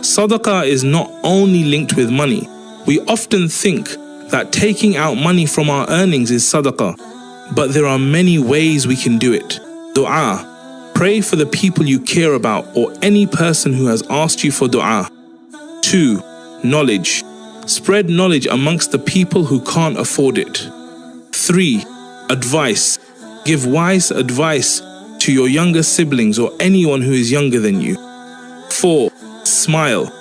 Sadaqah is not only linked with money. We often think that taking out money from our earnings is sadaqah, but there are many ways we can do it. Dua. Pray for the people you care about or any person who has asked you for dua. 2. Knowledge. Spread knowledge amongst the people who can't afford it. 3. Advice. Give wise advice to your younger siblings or anyone who is younger than you. 4. Smile.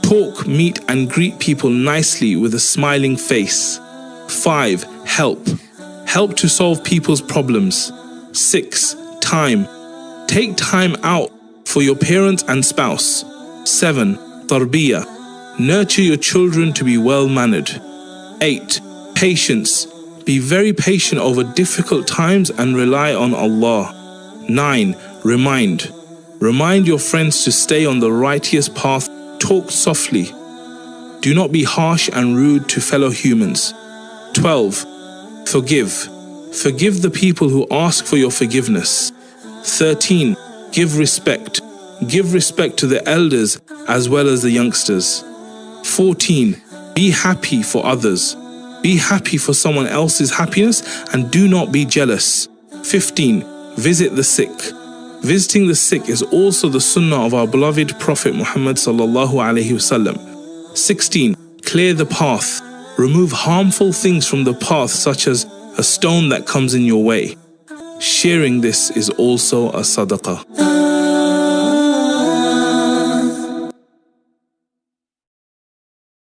Talk, meet and greet people nicely with a smiling face. 5. Help. Help to solve people's problems. 6. Time. Take time out for your parents and spouse. 7. Tarbiyah. Nurture your children to be well-mannered. 8. Patience. Be very patient over difficult times and rely on Allah. 9. Remind. Remind your friends to stay on the righteous path. Talk softly. Do not be harsh and rude to fellow humans. 12. Forgive. Forgive the people who ask for your forgiveness. 13. Give respect. Give respect to the elders as well as the youngsters. 14. Be happy for others. Be happy for someone else's happiness and do not be jealous. 15. Visit the sick. Visiting the sick is also the sunnah of our beloved Prophet Muhammad sallallahu alaihi wasallam. 16. Clear the path. Remove harmful things from the path, such as a stone that comes in your way. Sharing this is also a sadaqah.